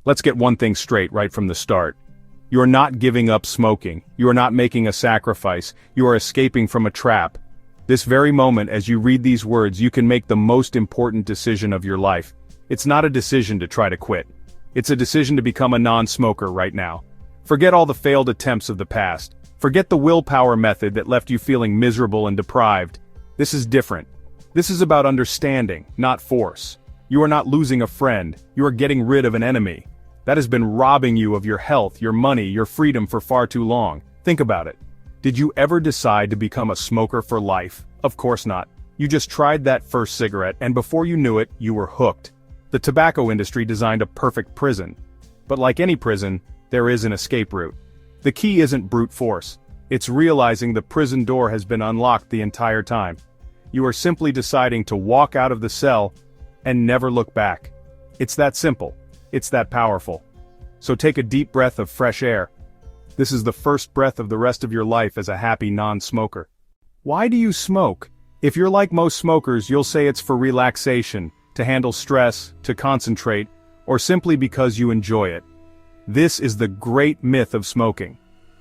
Let's get one thing straight right from the start. You are not giving up smoking. You are not making a sacrifice. You are escaping from a trap. This very moment, as you read these words, you can make the most important decision of your life. It's not a decision to try to quit. It's a decision to become a non-smoker right now. Forget all the failed attempts of the past. Forget the willpower method that left you feeling miserable and deprived. This is different. This is about understanding, not force. You are not losing a friend. You are getting rid of an enemy that has been robbing you of your health, your money, your freedom for far too long. Think about it. Did you ever decide to become a smoker for life? Of course not. You just tried that first cigarette, and before you knew it, you were hooked. The tobacco industry designed a perfect prison. But like any prison, there is an escape route. The key isn't brute force. It's realizing the prison door has been unlocked the entire time. You are simply deciding to walk out of the cell and never look back. It's that simple. It's that powerful. So take a deep breath of fresh air. This is the first breath of the rest of your life as a happy non-smoker. Why do you smoke? If you're like most smokers, you'll say it's for relaxation, to handle stress, to concentrate, or simply because you enjoy it. This is the great myth of smoking.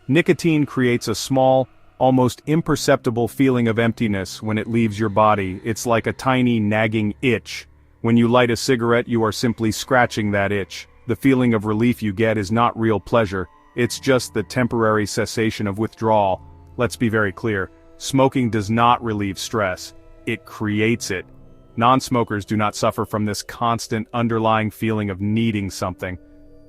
Nicotine creates a small, almost imperceptible feeling of emptiness when it leaves your body. It's like a tiny nagging itch. When you light a cigarette, you are simply scratching that itch. The feeling of relief you get is not real pleasure. It's just the temporary cessation of withdrawal. Let's be very clear. Smoking does not relieve stress. It creates it. Non-smokers do not suffer from this constant underlying feeling of needing something.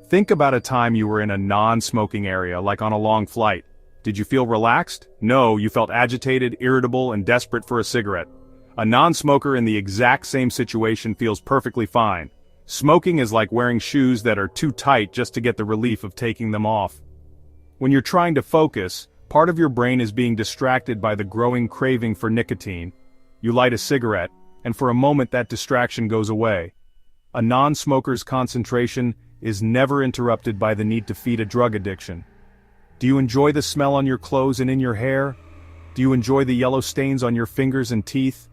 Think about a time you were in a non-smoking area, like on a long flight. Did you feel relaxed? No, you felt agitated, irritable, and desperate for a cigarette. A non-smoker in the exact same situation feels perfectly fine. Smoking is like wearing shoes that are too tight just to get the relief of taking them off. When you're trying to focus, part of your brain is being distracted by the growing craving for nicotine. You light a cigarette, and for a moment that distraction goes away. A non-smoker's concentration is never interrupted by the need to feed a drug addiction. Do you enjoy the smell on your clothes and in your hair? Do you enjoy the yellow stains on your fingers and teeth?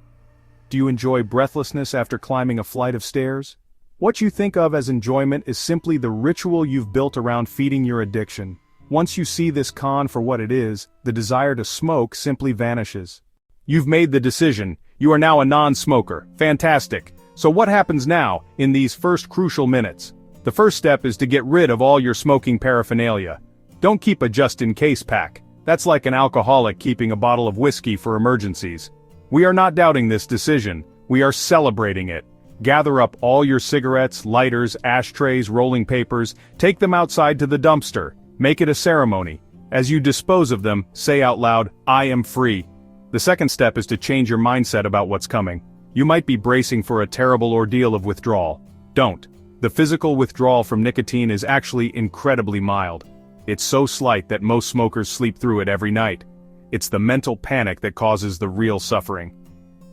Do you enjoy breathlessness after climbing a flight of stairs? What you think of as enjoyment is simply the ritual you've built around feeding your addiction. Once you see this con for what it is, the desire to smoke simply vanishes. You've made the decision. You are now a non-smoker. Fantastic. So what happens now, in these first crucial minutes? The first step is to get rid of all your smoking paraphernalia. Don't keep a just-in-case pack. That's like an alcoholic keeping a bottle of whiskey for emergencies. We are not doubting this decision. We are celebrating it. Gather up all your cigarettes, lighters, ashtrays, rolling papers, take them outside to the dumpster. Make it a ceremony. As you dispose of them, say out loud, "I am free." The second step is to change your mindset about what's coming. You might be bracing for a terrible ordeal of withdrawal. Don't. The physical withdrawal from nicotine is actually incredibly mild. It's so slight that most smokers sleep through it every night. It's the mental panic that causes the real suffering.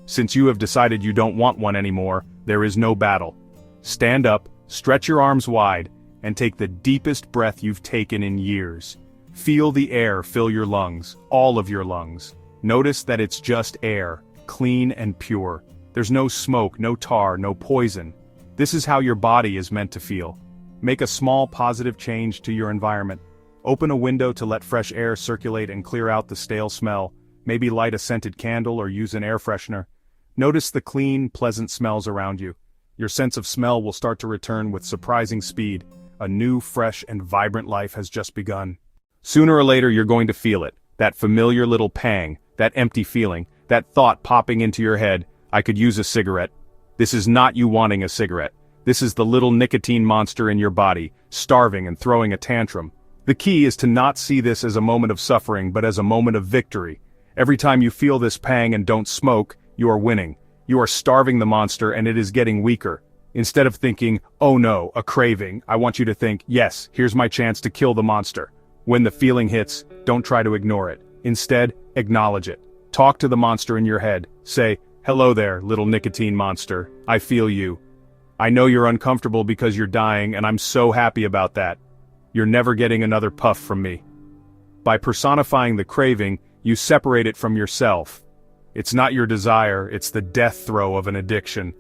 Since you have decided you don't want one anymore, there is no battle. Stand up, stretch your arms wide, and take the deepest breath you've taken in years. Feel the air fill your lungs, all of your lungs. Notice that it's just air, clean and pure. There's no smoke, no tar, no poison. This is how your body is meant to feel. Make a small positive change to your environment. Open a window to let fresh air circulate and clear out the stale smell. Maybe light a scented candle or use an air freshener. Notice the clean, pleasant smells around you. Your sense of smell will start to return with surprising speed. A new, fresh, and vibrant life has just begun. Sooner or later you're going to feel it. That familiar little pang, that empty feeling, that thought popping into your head, I could use a cigarette. This is not you wanting a cigarette. This is the little nicotine monster in your body, starving and throwing a tantrum. The key is to not see this as a moment of suffering but as a moment of victory. Every time you feel this pang and don't smoke, you are winning. You are starving the monster and it is getting weaker. Instead of thinking, "Oh no, a craving," I want you to think, "Yes, here's my chance to kill the monster." When the feeling hits, don't try to ignore it. Instead, acknowledge it. Talk to the monster in your head. Say, "Hello there, little nicotine monster. I feel you. I know you're uncomfortable because you're dying and I'm so happy about that. You're never getting another puff from me." By personifying the craving, you separate it from yourself. It's not your desire, it's the death throe of an addiction.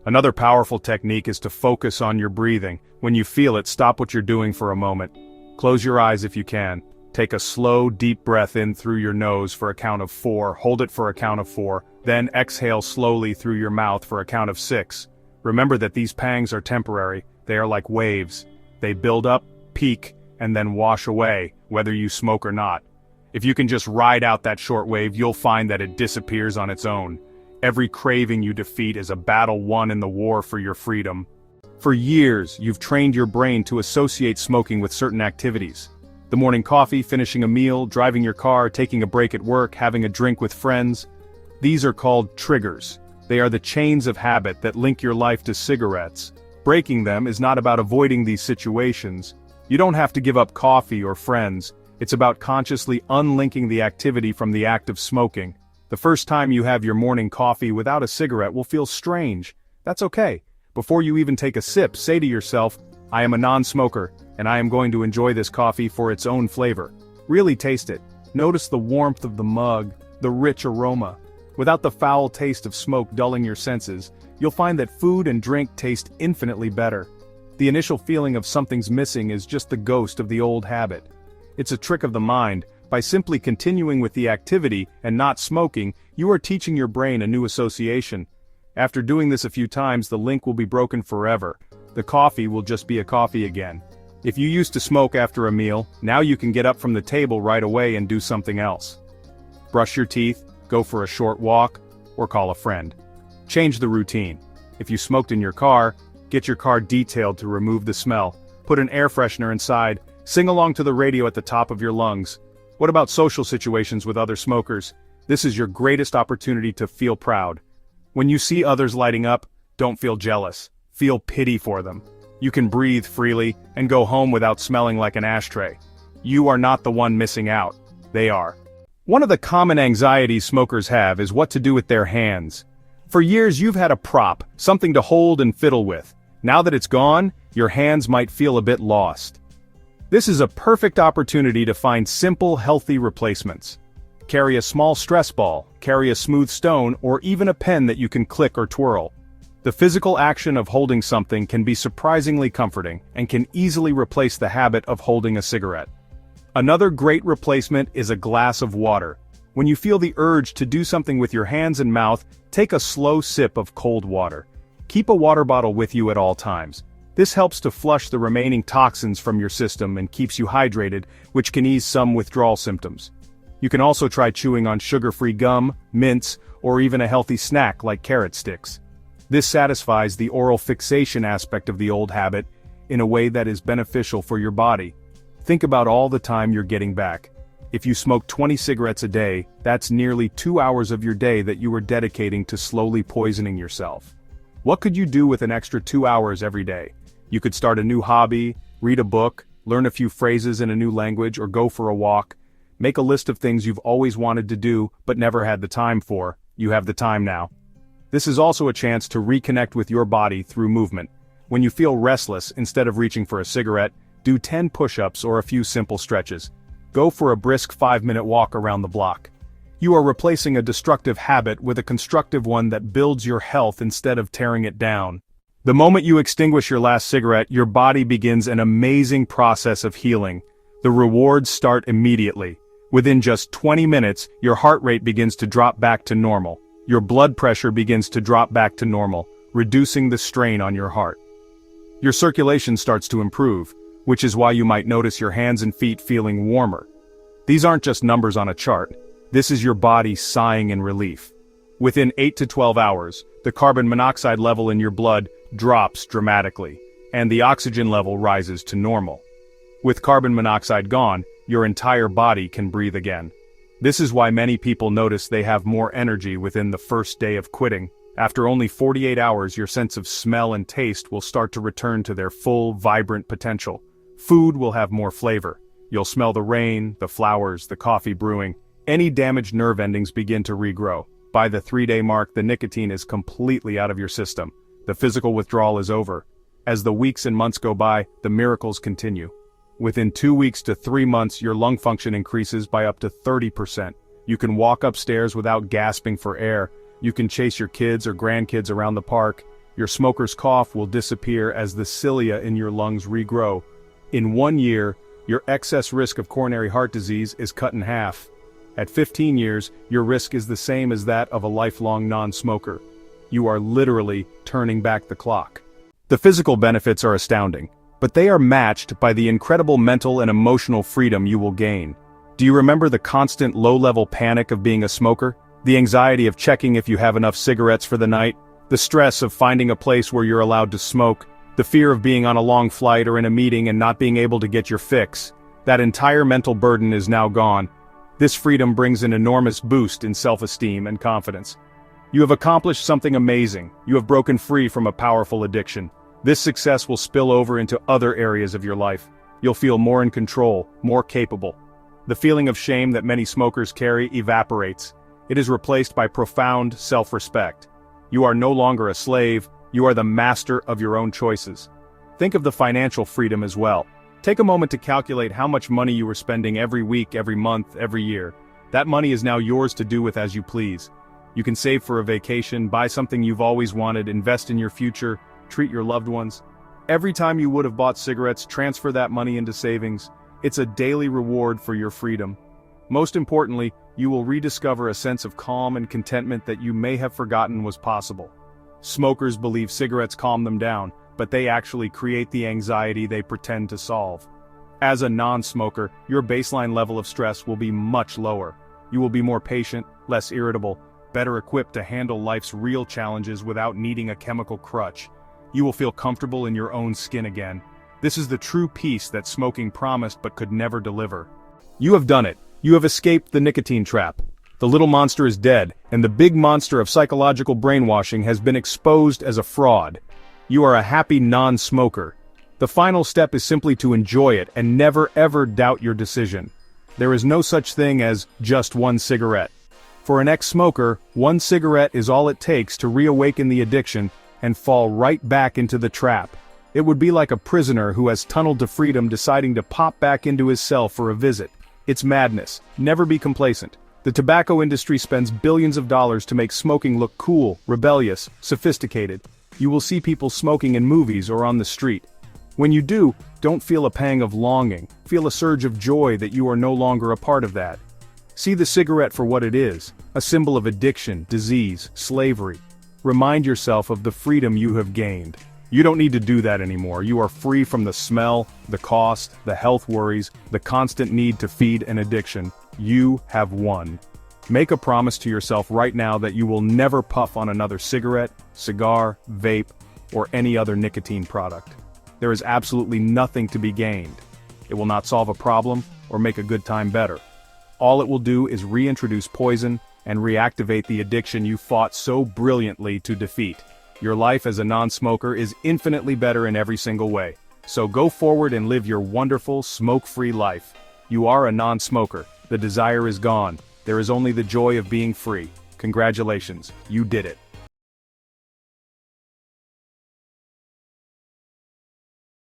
Another powerful technique is to focus on your breathing. When you feel it, stop what you're doing for a moment. Close your eyes if you can. Take a slow, deep breath in through your nose for a count of 4, hold it for a count of 4, then exhale slowly through your mouth for a count of 6. Remember that these pangs are temporary, they are like waves. They build up, peak, and then wash away, whether you smoke or not. If you can just ride out that short wave, you'll find that it disappears on its own. Every craving you defeat is a battle won in the war for your freedom. For years, you've trained your brain to associate smoking with certain activities. The morning coffee, finishing a meal, driving your car, taking a break at work, having a drink with friends. These are called triggers. They are the chains of habit that link your life to cigarettes. Breaking them is not about avoiding these situations. You don't have to give up coffee or friends. It's about consciously unlinking the activity from the act of smoking. The first time you have your morning coffee without a cigarette will feel strange. That's okay. Before you even take a sip, say to yourself, I am a non-smoker, and I am going to enjoy this coffee for its own flavor. Really taste it. Notice the warmth of the mug, the rich aroma. Without the foul taste of smoke dulling your senses, you'll find that food and drink taste infinitely better. The initial feeling of something's missing is just the ghost of the old habit. It's a trick of the mind. By simply continuing with the activity and not smoking, you are teaching your brain a new association. After doing this a few times, the link will be broken forever. The coffee will just be a coffee again. If you used to smoke after a meal, now you can get up from the table right away and do something else. Brush your teeth, go for a short walk, or call a friend. Change the routine. If you smoked in your car, get your car detailed to remove the smell. Put an air freshener inside, sing along to the radio at the top of your lungs. What about social situations with other smokers? This is your greatest opportunity to feel proud. When you see others lighting up, don't feel jealous. Feel pity for them. You can breathe freely and go home without smelling like an ashtray. You are not the one missing out. They are. One of the common anxieties smokers have is what to do with their hands. For years you've had a prop, something to hold and fiddle with. Now that it's gone, your hands might feel a bit lost. This is a perfect opportunity to find simple, healthy replacements. Carry a small stress ball, carry a smooth stone, or even a pen that you can click or twirl. The physical action of holding something can be surprisingly comforting and can easily replace the habit of holding a cigarette. Another great replacement is a glass of water. When you feel the urge to do something with your hands and mouth, take a slow sip of cold water. Keep a water bottle with you at all times. This helps to flush the remaining toxins from your system and keeps you hydrated, which can ease some withdrawal symptoms. You can also try chewing on sugar-free gum, mints, or even a healthy snack like carrot sticks. This satisfies the oral fixation aspect of the old habit in a way that is beneficial for your body. Think about all the time you're getting back. If you smoke 20 cigarettes a day, that's nearly 2 hours of your day that you are dedicating to slowly poisoning yourself. What could you do with an extra 2 hours every day? You could start a new hobby, read a book, learn a few phrases in a new language, or go for a walk. Make a list of things you've always wanted to do but never had the time for. You have the time now. This is also a chance to reconnect with your body through movement. When you feel restless, instead of reaching for a cigarette, do 10 push-ups or a few simple stretches. Go for a brisk 5-minute walk around the block. You are replacing a destructive habit with a constructive one that builds your health instead of tearing it down. The moment you extinguish your last cigarette, your body begins an amazing process of healing. The rewards start immediately. Within just 20 minutes, your heart rate begins to drop back to normal. Your blood pressure begins to drop back to normal, reducing the strain on your heart. Your circulation starts to improve, which is why you might notice your hands and feet feeling warmer. These aren't just numbers on a chart. This is your body sighing in relief. Within 8 to 12 hours, the carbon monoxide level in your blood drops dramatically, and the oxygen level rises to normal. With carbon monoxide gone, your entire body can breathe again. This is why many people notice they have more energy within the first day of quitting. After only 48 hours, your sense of smell and taste will start to return to their full, vibrant potential. Food will have more flavor. You'll smell the rain, the flowers, the coffee brewing. Any damaged nerve endings begin to regrow. By the 3-day mark, the nicotine is completely out of your system. The physical withdrawal is over. As the weeks and months go by, the miracles continue. Within 2 weeks to 3 months, your lung function increases by up to 30%. You can walk upstairs without gasping for air. You can chase your kids or grandkids around the park. Your smoker's cough will disappear as the cilia in your lungs regrow. In 1 year, your excess risk of coronary heart disease is cut in half. At 15 years, your risk is the same as that of a lifelong non-smoker. You are literally turning back the clock. The physical benefits are astounding, but they are matched by the incredible mental and emotional freedom you will gain. Do you remember the constant low-level panic of being a smoker? The anxiety of checking if you have enough cigarettes for the night? The stress of finding a place where you're allowed to smoke? The fear of being on a long flight or in a meeting and not being able to get your fix? That entire mental burden is now gone. This freedom brings an enormous boost in self-esteem and confidence. You have accomplished something amazing. You have broken free from a powerful addiction. This success will spill over into other areas of your life. You'll feel more in control, more capable. The feeling of shame that many smokers carry evaporates. It is replaced by profound self-respect. You are no longer a slave, you are the master of your own choices. Think of the financial freedom as well. Take a moment to calculate how much money you are spending every week, every month, every year. That money is now yours to do with as you please. You can save for a vacation, buy something you've always wanted, invest in your future, treat your loved ones. Every time you would have bought cigarettes, transfer that money into savings. It's a daily reward for your freedom. Most importantly, you will rediscover a sense of calm and contentment that you may have forgotten was possible. Smokers believe cigarettes calm them down, but they actually create the anxiety they pretend to solve. As a non-smoker, your baseline level of stress will be much lower. You will be more patient, less irritable, better equipped to handle life's real challenges without needing a chemical crutch. You will feel comfortable in your own skin again. This is the true peace that smoking promised but could never deliver. You have done it. You have escaped the nicotine trap. The little monster is dead, and the big monster of psychological brainwashing has been exposed as a fraud. You are a happy non-smoker. The final step is simply to enjoy it and never ever doubt your decision. There is no such thing as just one cigarette. For an ex-smoker, one cigarette is all it takes to reawaken the addiction and fall right back into the trap. It would be like a prisoner who has tunneled to freedom deciding to pop back into his cell for a visit. It's madness. Never be complacent. The tobacco industry spends billions of dollars to make smoking look cool, rebellious, sophisticated. You will see people smoking in movies or on the street. When you do, don't feel a pang of longing. Feel a surge of joy that you are no longer a part of that. See the cigarette for what it is, a symbol of addiction, disease, slavery. Remind yourself of the freedom you have gained. You don't need to do that anymore. You are free from the smell, the cost, the health worries, the constant need to feed an addiction. You have won. Make a promise to yourself right now that you will never puff on another cigarette, cigar, vape, or any other nicotine product. There is absolutely nothing to be gained. It will not solve a problem or make a good time better. All it will do is reintroduce poison and reactivate the addiction you fought so brilliantly to defeat. Your life as a non-smoker is infinitely better in every single way. So go forward and live your wonderful, smoke-free life. You are a non-smoker. The desire is gone. There is only the joy of being free. Congratulations, you did it.